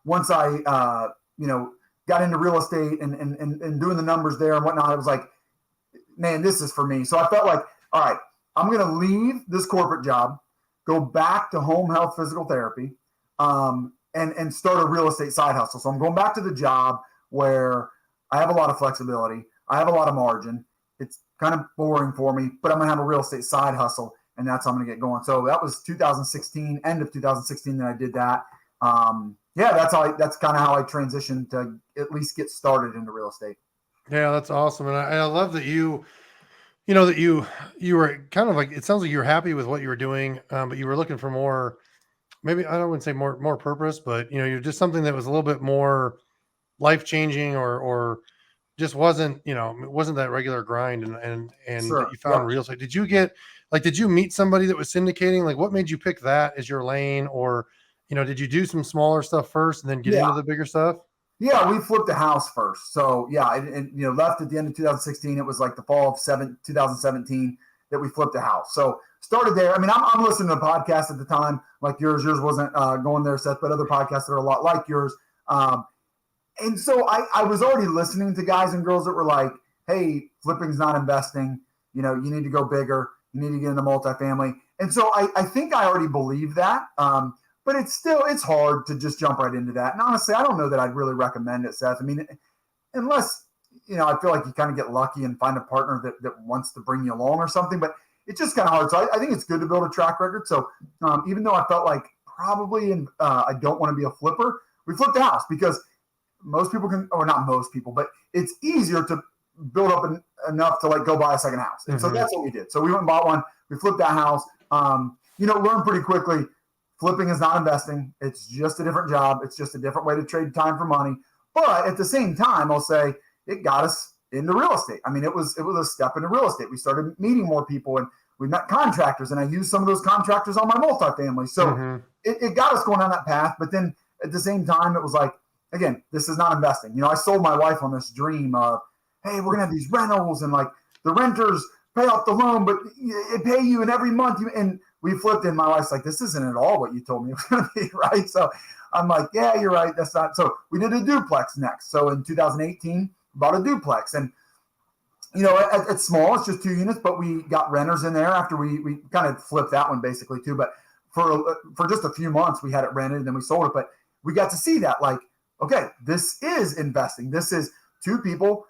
once I, got into real estate and doing the numbers there and whatnot, I was like, man, this is for me. So I felt like, all right, I'm going to leave this corporate job, go back to home health physical therapy, and start a real estate side hustle. So I'm going back to the job where I have a lot of flexibility. I have a lot of margin. It's kind of boring for me, but I'm going to have a real estate side hustle, and that's how I'm going to get going. So that was 2016, end of 2016 that I did that. That's kind of how I transitioned to at least get started into real estate. Yeah, that's awesome. And I love that that you were kind of like, it sounds like you were happy with what you were doing, but you were looking for more, maybe I wouldn't say more purpose, but you're just something that was a little bit more life-changing or just wasn't, it wasn't that regular grind and that Sure. you found real estate. Did you meet somebody that was syndicating? Like what made you pick that as your lane? Or, did you do some smaller stuff first and then get into the bigger stuff? Yeah, we flipped a house first. So yeah, left at the end of 2016. It was like the fall of 2017 that we flipped a house. So started there. I mean, I'm listening to podcasts at the time like yours. Yours wasn't going there, Seth, but other podcasts that are a lot like yours. And so I was already listening to guys and girls that were like, hey, flipping's not investing. You need to go bigger. You need to get into multifamily. And so I think I already believe that. But it's hard to just jump right into that. And honestly, I don't know that I'd really recommend it, Seth. I mean, unless, I feel like you kind of get lucky and find a partner that wants to bring you along or something, but it's just kind of hard. So I think it's good to build a track record. So even though I felt like probably I don't want to be a flipper, we flipped the house because most people can, or not most people, but it's easier to build up enough to like go buy a second house. And so that's what we did. So we went and bought one. We flipped that house. Learned pretty quickly. Flipping is not investing. It's just a different job. It's just a different way to trade time for money. But at the same time, I'll say it got us into real estate. I mean, it was a step into real estate. We started meeting more people and we met contractors, and I used some of those contractors on my multifamily. So it got us going on that path. But then at the same time, it was like, again, this is not investing. I sold my wife on this dream of, hey, we're going to have these rentals and like the renters pay off the loan, but it pay you in every month. And we flipped in. My wife's like, this isn't at all what you told me it was going to be, right? So I'm like, yeah, you're right. That's not. So we did a duplex next. So in 2018, bought a duplex. And, it's small. It's just 2 units, but we got renters in there after we kind of flipped that one basically too. But for just a few months, we had it rented and then we sold it. But we got to see that like, okay, this is investing. This is 2 people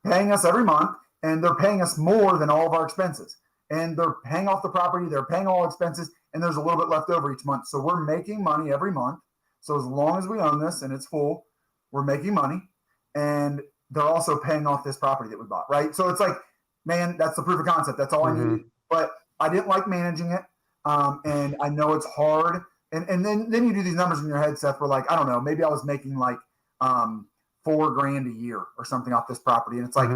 paying us every month, and they're paying us more than all of our expenses. And they're paying off the property, they're paying all expenses, and there's a little bit left over each month. So we're making money every month. So as long as we own this and it's full, we're making money. And they're also paying off this property that we bought, right? So it's like, man, that's the proof of concept. That's all I needed. But I didn't like managing it. And I know it's hard. And then you do these numbers in your head, Seth, where like, I don't know, maybe I was making like $4,000 a year or something off this property. And it's like,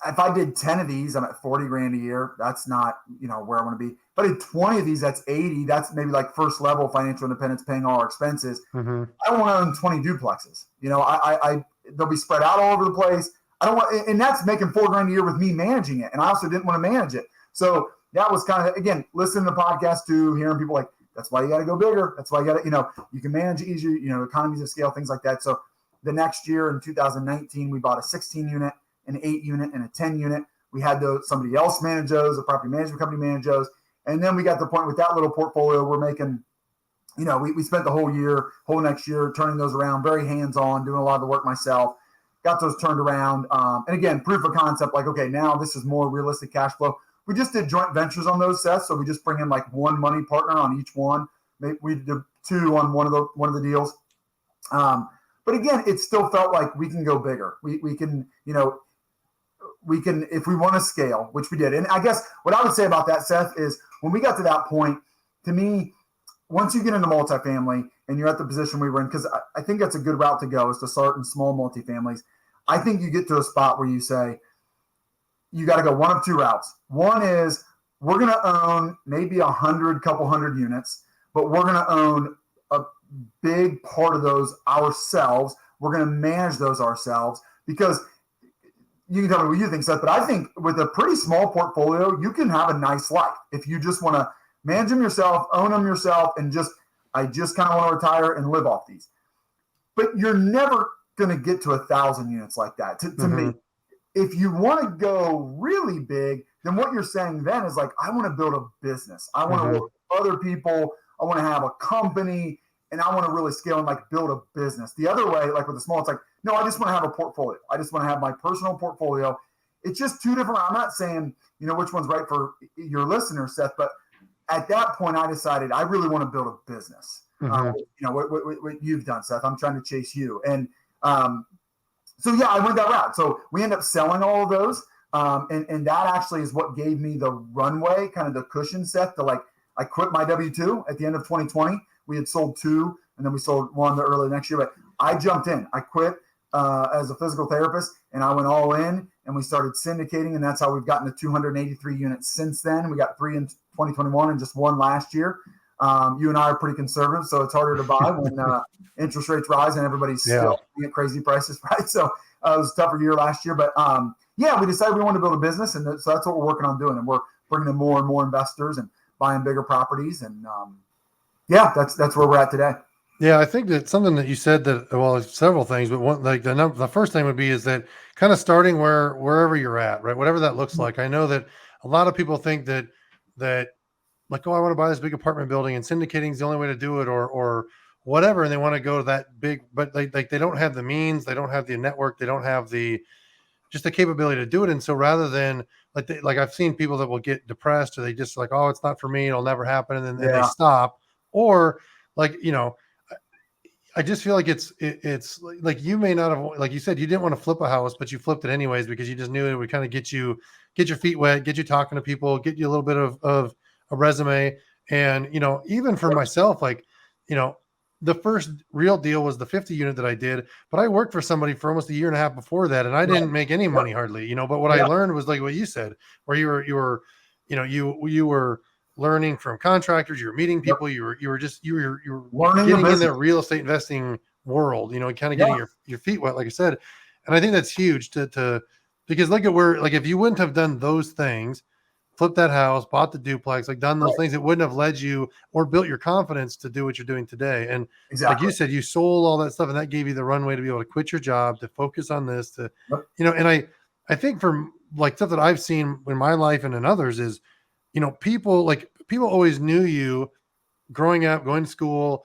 if I did 10 of these, I'm at $40,000 a year. That's not, where I want to be. But in 20 of these, that's 80. That's maybe like first level financial independence, paying all our expenses. I don't want to own 20 duplexes. They'll be spread out all over the place. I don't want, and that's making $4,000 a year with me managing it. And I also didn't want to manage it. So that was kind of, again, listening to podcasts too, hearing people like, that's why you got to go bigger. That's why you got to, you can manage it easier, economies of scale, things like that. So the next year in 2019, we bought a 16 unit, an 8 unit, and a 10 unit. We had somebody else manage those, a property management company manage those. And then we got to the point with that little portfolio, we're making, we spent the whole next year turning those around, very hands-on, doing a lot of the work myself, got those turned around. And again, proof of concept, like, okay, now this is more realistic cash flow. We just did joint ventures on those sets. So we just bring in like one money partner on each one. We did 2 on one of the deals. But again, it still felt like we can go bigger. We can, if we want to scale, which we did. And I guess what I would say about that, Seth, is when we got to that point, to me, once you get into multifamily and you're at the position we were in, because I think that's a good route to go, is to start in small multifamilies. I think you get to a spot where you say, you got to go one of 2 routes. One is we're going to own maybe couple hundred units, but we're going to own a big part of those ourselves. We're going to manage those ourselves, because you can tell me what you think, Seth, but I think with a pretty small portfolio, you can have a nice life if you just want to manage them yourself, own them yourself, and I just kind of want to retire and live off these. but you're never going to get to 1,000 units like that. To me, if you want to go really big, then what you're saying then is like, I want to build a business. I want to work with other people. I want to have a company, and I want to really scale and like build a business. The other way, like with the small, it's like, no, I just want to have a portfolio. I just want to have my personal portfolio. It's just two different. I'm not saying, which one's right for your listeners, Seth, but at that point I decided I really want to build a business. What you've done, Seth, I'm trying to chase you. And, so yeah, I went that route. So we ended up selling all of those. And that actually is what gave me the runway, kind of the cushion, Seth, to like, I quit my W-2 at the end of 2020. We had sold 2, and then we sold 1 the early next year. But I jumped in. I quit as a physical therapist, and I went all in, and we started syndicating, and that's how we've gotten to 283 units since then. We got 3 in 2021 and just 1 last year. You and I are pretty conservative, so it's harder to buy when interest rates rise and everybody's still at crazy prices, right? So it was a tougher year last year. But, we decided we want to build a business, and so that's what we're working on doing. And we're bringing in more and more investors and buying bigger properties. And, that's where we're at today. Yeah, I think that something that you said that, well, several things, but one, like the first thing would be is that kind of starting wherever you're at, right? Whatever that looks like. I know that a lot of people think that like, oh, I want to buy this big apartment building and syndicating is the only way to do it, or whatever. And they want to go to that big, but they don't have the means, they don't have the network, they don't have just the capability to do it. And so rather than like I've seen people that will get depressed, or they just like, oh, it's not for me, it'll never happen. And then and they stop, or like, I just feel like it's like, you may not have, like you said, you didn't want to flip a house, but you flipped it anyways, because you just knew it would kind of get your feet wet, get you talking to people, get you a little bit of a resume. And, even for myself, like, the first real deal was the 50 unit that I did, but I worked for somebody for almost a year and a half before that. And I didn't make any money hardly, but what I learned was like what you said, where you were learning from contractors, you were meeting people, you were learning, getting in the real estate investing world, kind of getting your feet wet, like I said. And I think that's huge to because look at where, like, if you wouldn't have done those things, flipped that house, bought the duplex, like done those things, it wouldn't have led you or built your confidence to do what you're doing today. And like you said, you sold all that stuff, and that gave you the runway to be able to quit your job, to focus on this, and I think for like stuff that I've seen in my life and in others is, people always knew you growing up, going to school,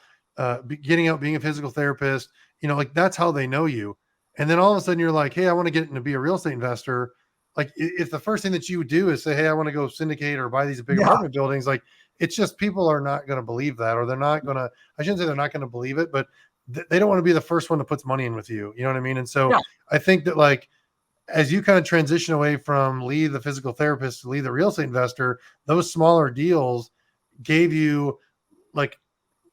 getting out, being a physical therapist, like that's how they know you. And then all of a sudden you're like, hey, I want to get into be a real estate investor. Like if the first thing that you would do is say, hey, I want to go syndicate or buy these big apartment buildings, like it's just, people are not going to believe that, or they're not going to, I shouldn't say they're not going to believe it, but they don't want to be the first one that puts money in with you. You know what I mean? And so I think that, like, as you kind of transition away from Lee, the physical therapist, to Lee, the real estate investor, those smaller deals gave you, like,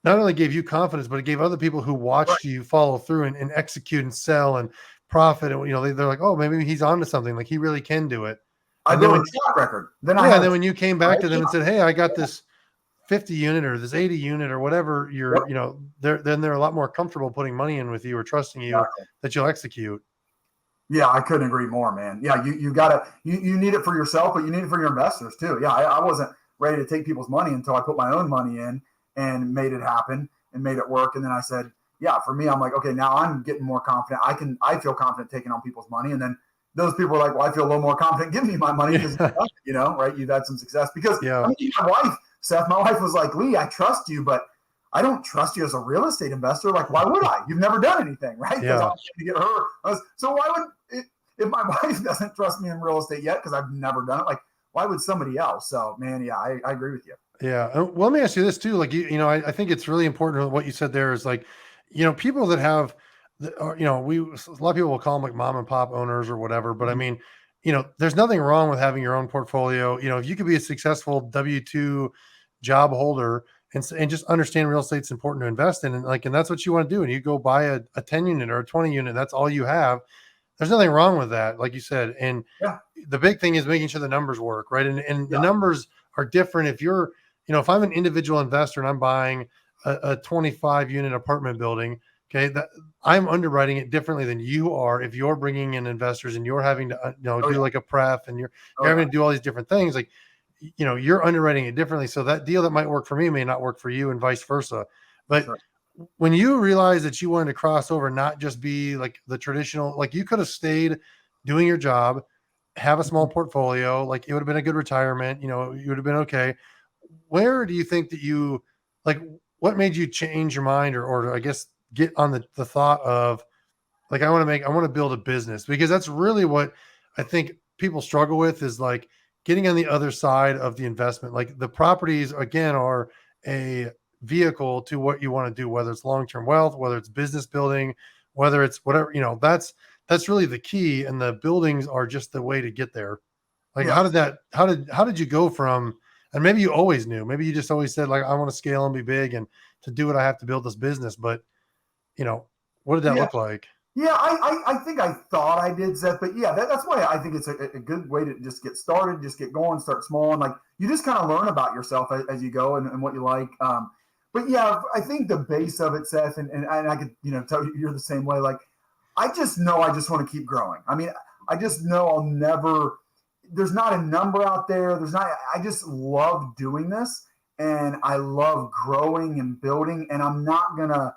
not only gave you confidence, but it gave other people who watched you follow through and execute and sell and profit. And, they're like, oh, maybe he's onto something. Like, he really can do it. I built a track record. And then when you came back to them and said, hey, I got this 50 unit or this 80 unit or whatever, then they're a lot more comfortable putting money in with you or trusting you that you'll execute. Yeah, I couldn't agree more, man. Yeah, you gotta, you need it for yourself, but you need it for your investors too. Yeah, I wasn't ready to take people's money until I put my own money in and made it happen and made it work. And then I said, yeah, for me, I'm like, okay, now I'm getting more confident. I feel confident taking on people's money. And then those people are like, well, I feel a little more confident giving me my money because, right, you've had some success. Because I mean, my wife, Seth, my wife was like, Lee, I trust you, but I don't trust you as a real estate investor. Like, why would I? You've never done anything, right? Because I'm trying to get her. So why would, if my wife doesn't trust me in real estate yet, because I've never done it, like, why would somebody else? So, man, yeah, I agree with you. Yeah. Well, let me ask you this too. Like, I think it's really important what you said there is like, people that have, a lot of people will call them like mom and pop owners or whatever. But I mean, there's nothing wrong with having your own portfolio. If you could be a successful W-2 job holder and just understand real estate's important to invest in, and that's what you want to do. And you go buy a 10 unit or a 20 unit, that's all you have. There's nothing wrong with that, like you said. And the big thing is making sure the numbers work, right? And the numbers are different. If you're, if I'm an individual investor and I'm buying a 25 unit apartment building, okay, that I'm underwriting it differently than you are. If you're bringing in investors and you're having to, do like a pref and you're having to do all these different things, like, you're underwriting it differently. So that deal that might work for me may not work for you, and vice versa. But when you realized that you wanted to cross over, not just be like the traditional, like you could have stayed doing your job, have a small portfolio, like it would have been a good retirement, you know, you would have been okay. Where do you think that you, like, what made you change your mind, or I guess get on the thought of like, I want to build a business? Because that's really what I think people struggle with, is like getting on the other side of the investment. Like the properties again are a vehicle to what you want to do, whether it's long-term wealth, whether it's business building, whether it's whatever, you know, that's really the key. And the buildings are just the way to get there. Like, Yeah. how did you go from, and maybe you always knew, maybe you just always said like, I want to scale and be big and to do it, I have to build this business. But you know, what did that Yeah. look like? Yeah, I think I thought I did, Seth, but yeah, that's why I think it's a good way to just get started, just get going, start small, and like you just kind of learn about yourself as you go and what you like. But yeah, I think the base of it, Seth, and I could tell you you're the same way. Like I just know I just want to keep growing. I mean, I just know I'll never. There's not a number out there. There's not. I just love doing this, and I love growing and building, and I'm not gonna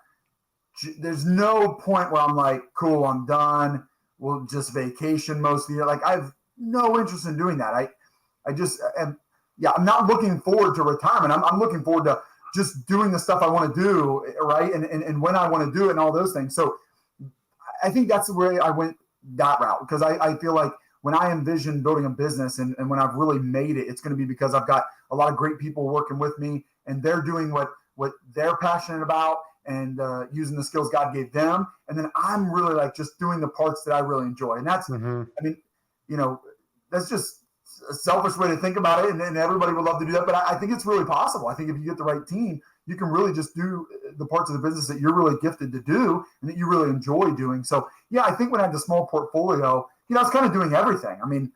there's no point where I'm like, cool, I'm done. We'll just vacation most of the year. Like I have no interest in doing that. I just am, yeah, I'm not looking forward to retirement. I'm looking forward to just doing the stuff I want to do, right? And when I want to do it and all those things. So I think that's where I went that route, because I feel like when I envision building a business and when I've really made it, it's going to be because I've got a lot of great people working with me and they're doing what they're passionate about and using the skills God gave them. And then I'm really like just doing the parts that I really enjoy. And that's, Mm-hmm. I mean, that's just a selfish way to think about it. And everybody would love to do that. But I think it's really possible. I think if you get the right team, you can really just do the parts of the business that you're really gifted to do and that you really enjoy doing. So, yeah, I think when I had the small portfolio, I was kind of doing everything. I mean,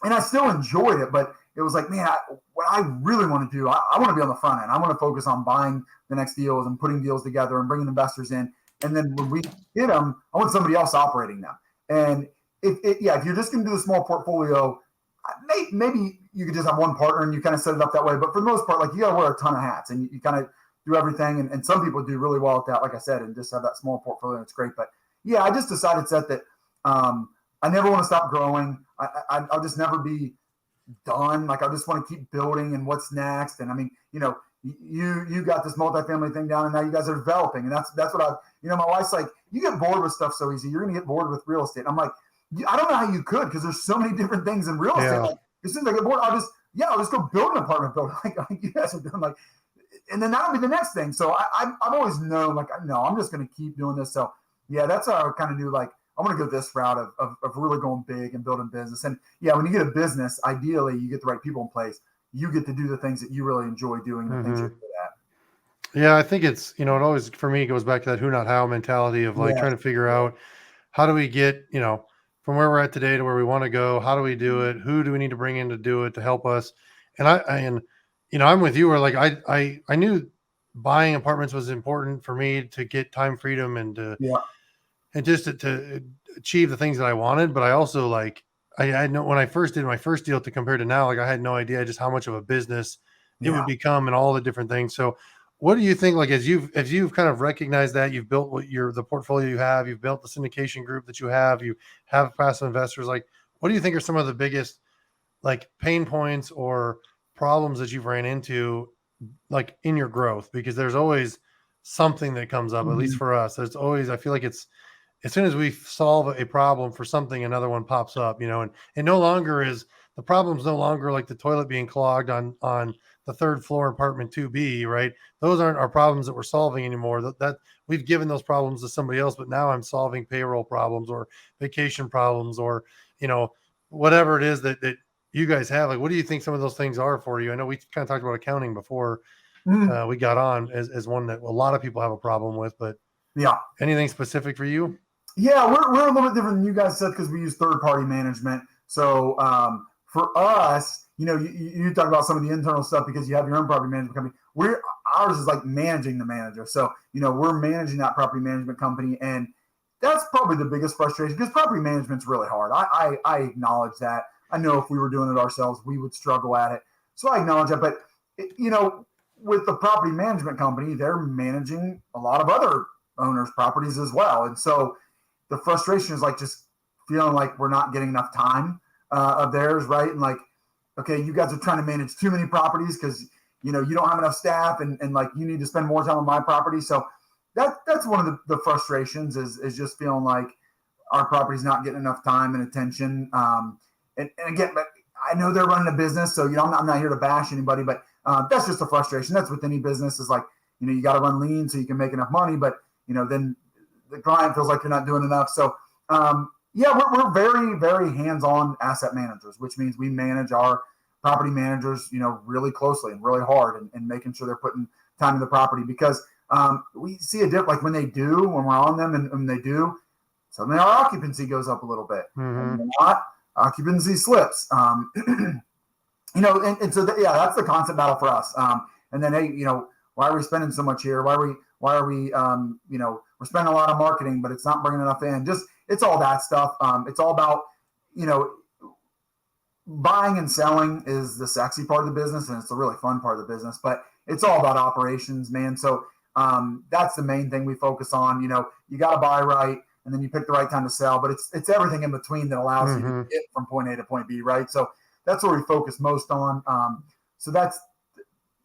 and I still enjoyed it, but it was like, man, what I really want to do, I want to be on the front end. I want to focus on buying the next deals and putting deals together and bringing investors in. And then when we get them, I want somebody else operating them. And if you're just going to do a small portfolio, maybe you could just have one partner and you kind of set it up that way. But for the most part, like you got to wear a ton of hats and you kind of do everything. And some people do really well at that, like I said, and just have that small portfolio. And it's great. But yeah, I just decided, Seth, that I never want to stop growing. I'll just never be done. Like I just want to keep building and what's next. And I mean, you got this multifamily thing down and now you guys are developing. And that's what my wife's like, you get bored with stuff so easy. You're going to get bored with real estate. I'm like, I don't know how you could, because there's so many different things in real estate. Yeah. Like as soon as I get bored, I'll just go build an apartment building like you guys are doing. Like, and then that'll be the next thing. So I've always known, like, no, I'm just going to keep doing this. So yeah, that's how I kind of knew, like, I want to go this route of really going big and building business. And yeah, when you get a business, ideally you get the right people in place. You get to do the things that you really enjoy doing, the things you're good at. Yeah, I think it's, it always, for me, goes back to that who, not how mentality of like Yes. trying to figure out how do we get, from where we're at today to where we want to go? How do we do it? Who do we need to bring in to do it, to help us? And I'm with you, where like, I knew buying apartments was important for me to get time freedom and Yeah. and just to achieve the things that I wanted. But I also like, I had no, when I first did my first deal to compare to now, like I had no idea just how much of a business it Yeah. would become and all the different things. So what do you think, like, as you've kind of recognized that you've built the portfolio you have, you've built the syndication group that you have passive investors, like, what do you think are some of the biggest like pain points or problems that you've ran into like in your growth? Because there's always something that comes up, at least Mhm. for us. There's always, I feel like it's, as soon as we solve a problem for something, another one pops up, and no longer is the problem's no longer like the toilet being clogged on the third floor apartment 2B, right? Those aren't our problems that we're solving anymore. That we've given those problems to somebody else, but now I'm solving payroll problems or vacation problems or, whatever it is that you guys have. Like, what do you think some of those things are for you? I know we kind of talked about accounting before Mhm. we got on as one that a lot of people have a problem with, but Yeah. anything specific for you? Yeah, we're a little bit different than you guys said because we use third-party management. So for us, you talk about some of the internal stuff because you have your own property management company. Ours is like managing the manager. So we're managing that property management company, and that's probably the biggest frustration because property management's really hard. I acknowledge that. I know if we were doing it ourselves, we would struggle at it. So I acknowledge that. But with the property management company, they're managing a lot of other owners' properties as well. And so the frustration is like just feeling like we're not getting enough time of theirs, right? And like, okay, you guys are trying to manage too many properties because you don't have enough staff, and like you need to spend more time on my property. So that's one of the frustrations is just feeling like our property's not getting enough time and attention. And again, but I know they're running a business, so I'm not here to bash anybody, but that's just a frustration. That's with any business is like, you got to run lean so you can make enough money, but then the client feels like you're not doing enough. So yeah, we're very, very hands-on asset managers, which means we manage our property managers, really closely and really hard and making sure they're putting time in the property because we see a dip, like when we're on them and when they do, suddenly our occupancy goes up a little bit. And when not, occupancy slips. And so that's the constant battle for us. And then, hey, why are we spending so much here? Why are we, we're spending a lot of marketing, but it's not bringing enough in. Just, it's all that stuff. It's all about, buying and selling is the sexy part of the business, and it's the really fun part of the business, but it's all about operations, man. So that's the main thing we focus on. You got to buy right, and then you pick the right time to sell, but it's everything in between that allows you to get from point A to point B, right? So that's where we focus most on. So that's,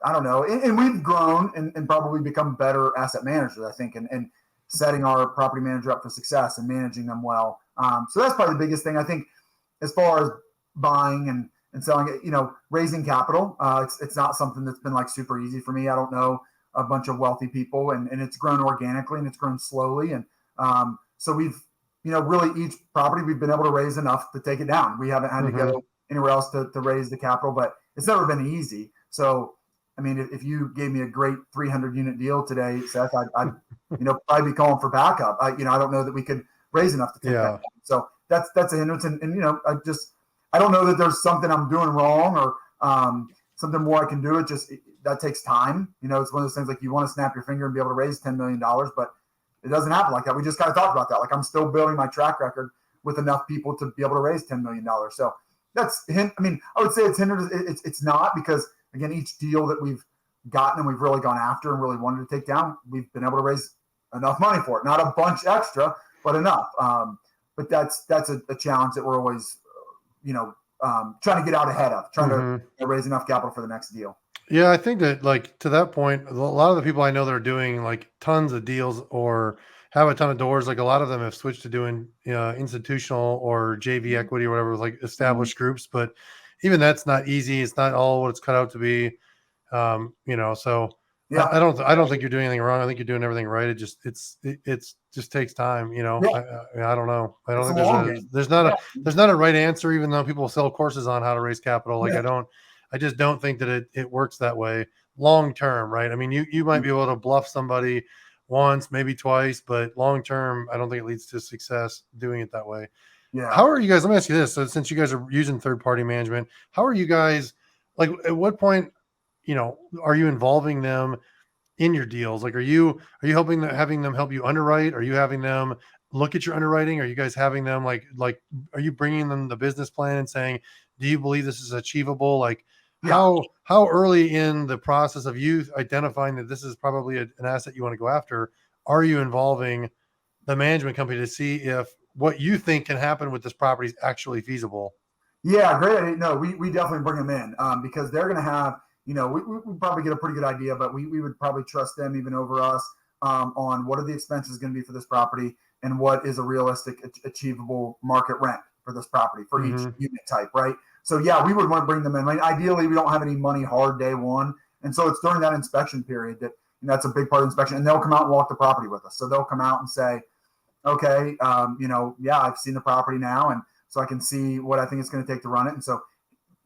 I don't know, and we've grown and probably become better asset managers, I think, and setting our property manager up for success and managing them well. So that's probably the biggest thing, I think, as far as buying and selling it, raising capital. It's not something that's been like super easy for me. I don't know a bunch of wealthy people, and it's grown organically and it's grown slowly. And so we've, really each property we've been able to raise enough to take it down. We haven't had to go anywhere else to raise the capital, but it's never been easy. So, I mean, if you gave me a great 300 unit deal today, Seth, I'd probably be calling for backup. I don't know that we could raise enough to take that down. So that's a hindrance. And I don't know that there's something I'm doing wrong or something more I can do. That takes time. It's one of those things like you want to snap your finger and be able to raise $10 million, but it doesn't happen like that. We just kind of talked about that. Like I'm still building my track record with enough people to be able to raise $10 million. So that's, I would say it's hindered. It's not, because again, each deal that we've gotten and we've really gone after and really wanted to take down, we've been able to raise enough money for it. Not a bunch extra, but enough. But that's a challenge that we're always, trying to get out ahead of, trying to raise enough capital for the next deal. Yeah, I think that, like, to that point, a lot of the people I know that are doing like tons of deals or have a ton of doors, like a lot of them have switched to doing institutional or JV equity or whatever, with like established groups. But even that's not easy. It's not all what it's cut out to be. So Yeah. I don't think you're doing anything wrong. I think you're doing everything right. It just takes time. I don't know. I don't think there's not a right answer, even though people sell courses on how to raise capital. Like I just don't think that it works that way long term, right? I mean, you might be able to bluff somebody once, maybe twice, but long term, I don't think it leads to success doing it that way. Yeah. How are you guys? Let me ask you this. So since you guys are using third party management, how are you guys, like, at what point, are you involving them in your deals? Like, are you having them help you underwrite? Are you having them look at your underwriting? Are you guys having them like, are you bringing them the business plan and saying, do you believe this is achievable? Like, how early in the process of you identifying that this is probably an asset you want to go after, are you involving the management company to see if what you think can happen with this property is actually feasible? Yeah, great. No, we definitely bring them in because they're going to have, we probably get a pretty good idea, but we would probably trust them even over us on what are the expenses going to be for this property and what is a realistic, achievable market rent for this property for each unit type, right? So yeah, we would want to bring them in. I mean, ideally, we don't have any money hard day one, and so it's during that inspection period that that's a big part of the inspection, and they'll come out and walk the property with us. So they'll come out and say, okay, I've seen the property now, and so I can see what I think it's going to take to run it, and so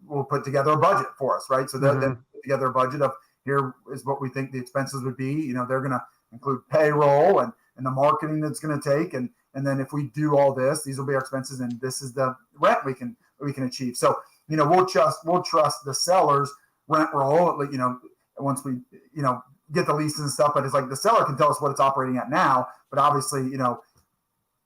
we'll put together a budget for us, right? So they'll put together a budget of here is what we think the expenses would be. They're going to include payroll and the marketing that's going to take, and then if we do all this, these will be our expenses, and this is the rent we can achieve. So we'll trust the seller's rent roll. Once we get the leases and stuff, but it's like the seller can tell us what it's operating at now, but obviously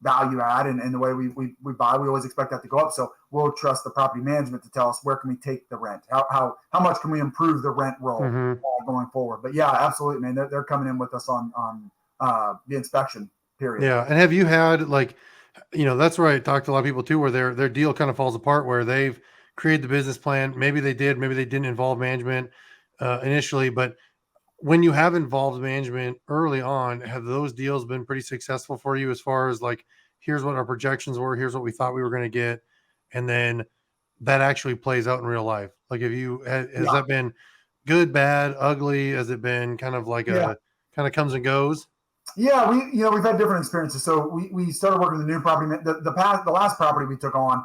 value add, and the way we buy, we always expect that to go up. So we'll trust the property management to tell us where can we take the rent, how much can we improve the rent roll going forward. But yeah, absolutely, man, they're coming in with us on the inspection period. Yeah. And have you had like, that's where I talk to a lot of people too, where their deal kind of falls apart, where they've created the business plan. Maybe they did, maybe they didn't involve management initially, but when you have involved management early on, have those deals been pretty successful for you as far as like, here's what our projections were, here's what we thought we were going to get, and then that actually plays out in real life? Like, has that been good, bad, ugly? Has it been kind of like Yeah. kind of comes and goes? Yeah, we've had different experiences. So we started working the new property. The last property we took on,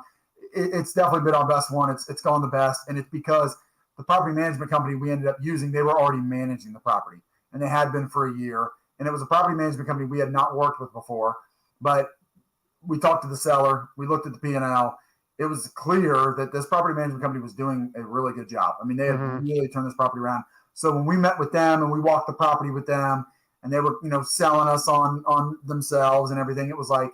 it's definitely been our best one. It's gone the best, and it's because the property management company we ended up using, they were already managing the property, and they had been for a year. And it was a property management company we had not worked with before. But we talked to the seller, we looked at the P&L. It was clear that this property management company was doing a really good job. I mean, they had really turned this property around. So when we met with them and we walked the property with them, and they were, selling us on themselves and everything, it was like,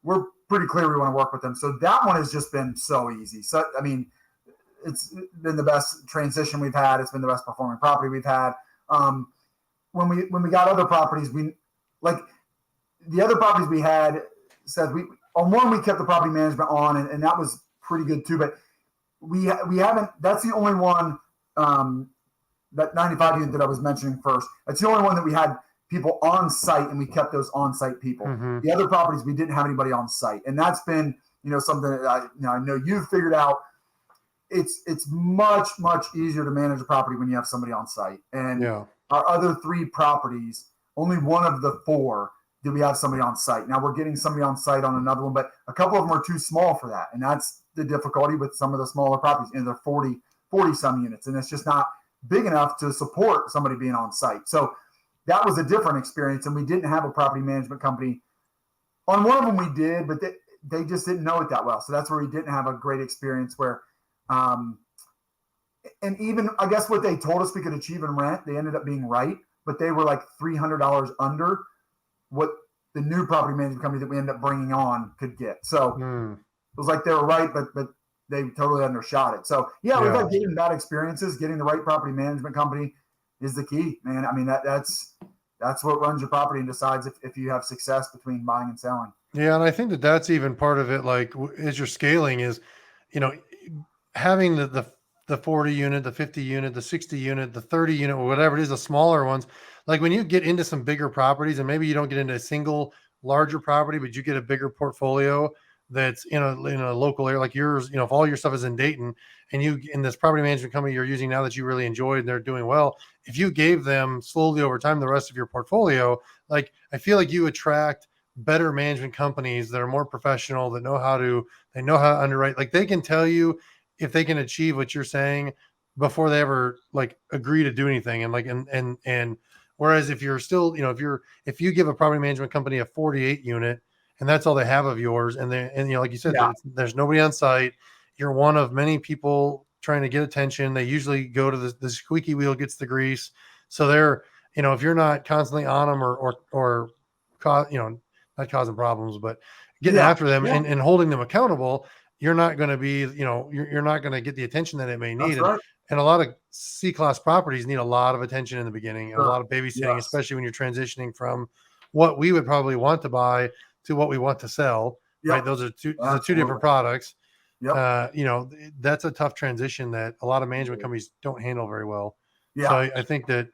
we're pretty clear we want to work with them. So that one has just been so easy. So, I mean, it's been the best transition we've had. It's been the best performing property we've had. When we got other properties, the other properties we had said on one, we kept the property management on, and that was pretty good too. But we haven't, that's the only one, that 95 unit that I was mentioning first. That's the only one that we had people on site, and we kept those on site people. The other properties, we didn't have anybody on site. And that's been, something that I know you've figured out. It's much, much easier to manage a property when you have somebody on site. And our other 3 properties, only one of the 4 did we have somebody on site. Now we're getting somebody on site on another one, but a couple of them are too small for that. And that's the difficulty with some of the smaller properties. And they're 40 some units, and it's just not big enough to support somebody being on site. So that was a different experience. And we didn't have a property management company. On one of them we did, but they just didn't know it that well. So that's where we didn't have a great experience where, and even, I guess what they told us we could achieve in rent, they ended up being right, but they were like $300 under what the new property management company that we ended up bringing on could get. So it was like they were right, but they totally undershot it. So we've had good and bad experiences. Getting the right property management company is the key, man. I mean, that's what runs your property and decides if you have success between buying and selling. Yeah. And I think that's even part of it. Like, as you're scaling is, having the 40 unit, the 50 unit, the 60 unit, the 30 unit, or whatever it is, the smaller ones. Like, when you get into some bigger properties, and maybe you don't get into a single larger property, but you get a bigger portfolio that's in a local area like yours, if all your stuff is in Dayton, and you in this property management company you're using now that you really enjoyed and they're doing well, if you gave them slowly over time the rest of your portfolio, like, I feel like you attract better management companies that are more professional, that know how to underwrite. Like, they can tell you if they can achieve what you're saying before they ever like agree to do anything. And like, and whereas if you're still, if you give a property management company a 48 unit and that's all they have of yours, and like you said, there's nobody on site, you're one of many people trying to get attention. They usually go to the squeaky wheel gets the grease. So they're, if you're not constantly on them or not causing problems, but getting after them and holding them accountable, you're not going to be, you're not going to get the attention that it may need. And a lot of C-class properties need a lot of attention in the beginning, and a lot of babysitting, especially when you're transitioning from what we would probably want to buy to what we want to sell. Right. Those are two different products. That's a tough transition that a lot of management companies don't handle very well. So I think that,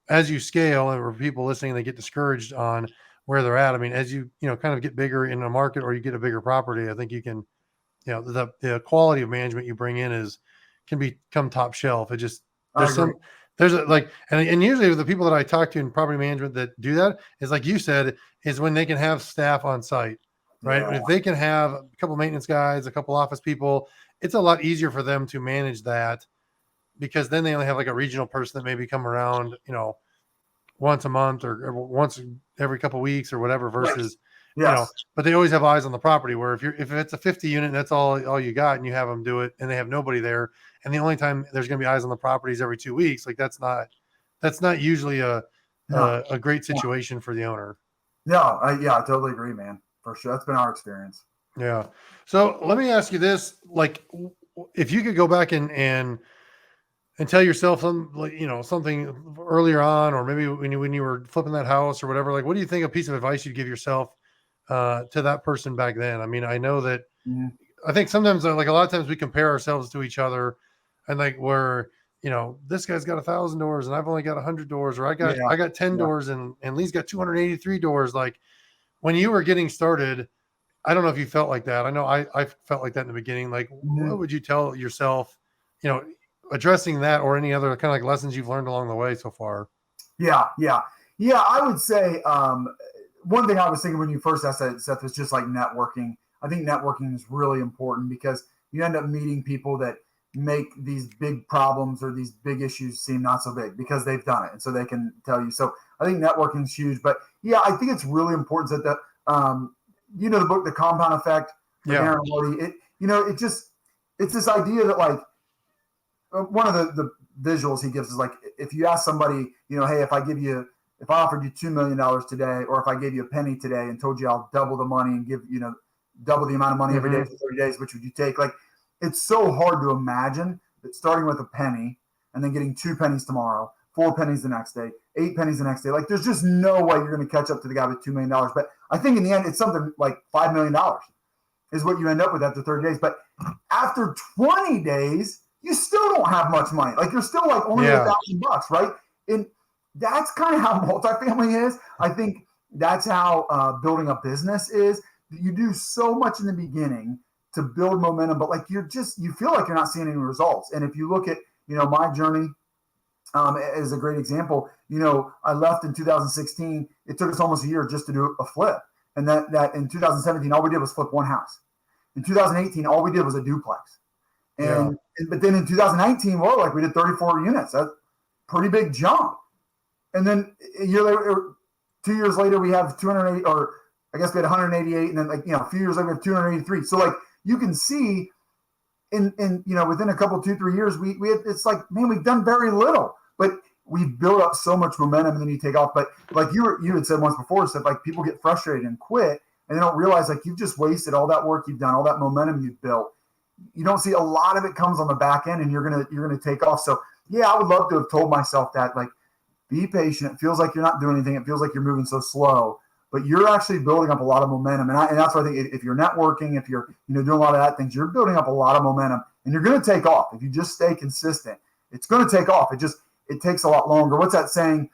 as you scale, and for people listening, they get discouraged on where they're at. I mean, as you, kind of get bigger in a market, or you get a bigger property, I think you can, the quality of management you bring in can become top shelf. It just, and usually the people that I talk to in property management that do that is, like you said, is when they can have staff on site, right? If they can have a couple maintenance guys, a couple office people, it's a lot easier for them to manage that, because then they only have like a regional person that maybe come around, once a month or once every couple of weeks or whatever, versus, but they always have eyes on the property. Where if it's a 50 unit and that's all you got, and you have them do it and they have nobody there, and the only time there's going to be eyes on the properties every 2 weeks, like that's not usually a great situation for the owner. No, I totally agree, man. For sure. That's been our experience. Yeah. So let me ask you this, like, if you could go back and tell yourself some, like, something earlier on, or maybe when you were flipping that house or whatever, like, what do you think a piece of advice you'd give yourself to that person back then? I mean, I know that Mhm. I think sometimes, like, a lot of times we compare ourselves to each other, and like, this guy's got 1,000 doors and I've only got 100 doors, or I got Yeah. I got 10 Yeah. doors and Lee's got 283 doors. Like, when you were getting started, I don't know if you felt like that. I know I felt like that in the beginning. Like, what Mhm. would you tell yourself, you know, addressing that, or any other kind of like lessons you've learned along the way so far? Yeah. Yeah. Yeah. I would say one thing I was thinking when you first asked that, Seth, was just like networking. I think networking is really important because you end up meeting people that make these big problems or these big issues seem not so big because they've done it. And so they can tell you. So I think networking is huge. But yeah, I think it's really important that the book, The Compound Effect, with Yeah. Aaron Lordy, it's this idea that like one of the visuals he gives is like, if you ask somebody, hey, if I offered you $2 million today, or if I gave you a penny today and told you I'll double the money and give, double the amount of money every day Hmm. for 30 days, which would you take? Like, it's so hard to imagine that starting with a penny and then getting 2 pennies tomorrow, 4 pennies the next day, 8 pennies the next day. Like, there's just no way you're going to catch up to the guy with $2 million. But I think in the end, it's something like $5 million is what you end up with after 30 days. But after 20 days, you still don't have much money. Like, you're still like only Yeah. $1,000, right? And that's kind of how multifamily is. I think that's how building a business is. You do so much in the beginning to build momentum, but like you feel like you're not seeing any results. And if you look at my journey as a great example, I left in 2016. It took us almost a year just to do a flip, and that in 2017 all we did was flip one house. In 2018, all we did was a duplex. Yeah. But then in 2019, well, like we did 34 units. That's a pretty big jump. And then a year later, 2 years later, we have 280, or I guess we had 188, and then a few years later, we have 283. So like you can see, in within a couple 2-3 years, we have, it's like, man, we've done very little, but we've built up so much momentum, and then you take off. But like you had said once before, stuff like people get frustrated and quit, and they don't realize like you've just wasted all that work you've done, all that momentum you've built. You don't see a lot of it comes on the back end, and you're gonna take off. So yeah, I would love to have told myself that, like, be patient. It feels like you're not doing anything. It feels like you're moving so slow, but you're actually building up a lot of momentum. And that's why I think if you're networking, if you're doing a lot of that things, you're building up a lot of momentum, and you're going to take off if you just stay consistent. It's going to take off. It takes a lot longer. What's that saying?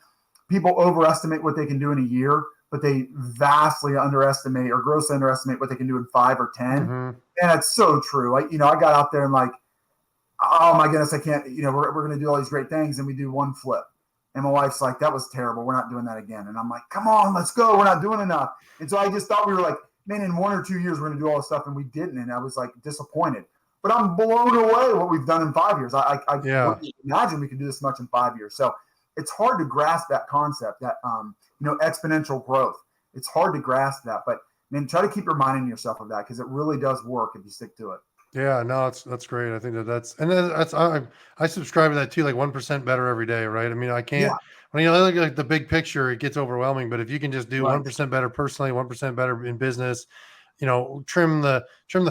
People overestimate what they can do in a year, but they vastly underestimate or grossly underestimate what they can do in 5 or 10. Hmm. And it's so true. I got out there and like, oh my goodness, I can't, we're going to do all these great things. And we do one flip. And my wife's like, that was terrible. We're not doing that again. And I'm like, come on, let's go. We're not doing enough. And so I just thought we were like, man, in 1 or 2 years, we're going to do all this stuff. And we didn't. And I was like disappointed. But I'm blown away what we've done in 5 years. I Yeah. wouldn't imagine we could do this much in 5 years. So it's hard to grasp that concept, that, exponential growth. It's hard to grasp that. But, man, try to keep reminding yourself of that, because it really does work if you stick to it. Yeah, no, that's great. I think I subscribe to that too. Like, 1% better every day, right? I mean, I Yeah, can't, when you look at like the big picture, it gets overwhelming. But if you can just do right. 1% better personally, 1% better in business, trim the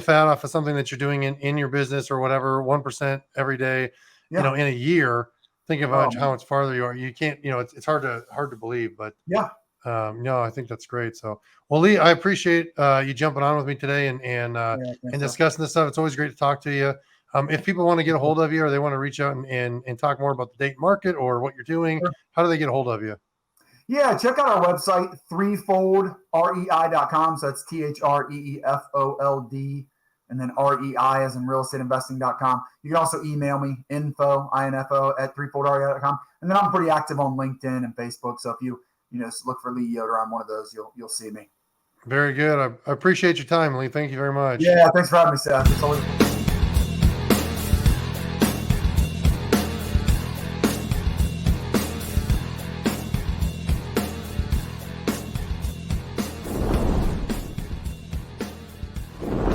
fat off of something that you're doing in your business or whatever, 1% every day, Yeah. in a year, think of Oh, how man. much farther you are. You can't, it's hard to believe, but Yeah. no, I think that's great. So, well, Lee, I appreciate you jumping on with me today Yeah. and Thanks, Seth. discussing this stuff. It's always great to talk to you. If people want to get a hold of you, or they want to reach out and talk more about the Dayton market or what you're doing, how do they get a hold of you? Yeah, check out our website, threefoldrei.com. So that's THREEFOLD, and then REI as in realestateinvesting.com. You can also email me, info at threefoldrei.com. And then I'm pretty active on LinkedIn and Facebook. So if you look for Lee Yoder on one of those, you'll see me. Very good. I appreciate your time, Lee. Thank you very much. Yeah, thanks for having me, Seth. It's always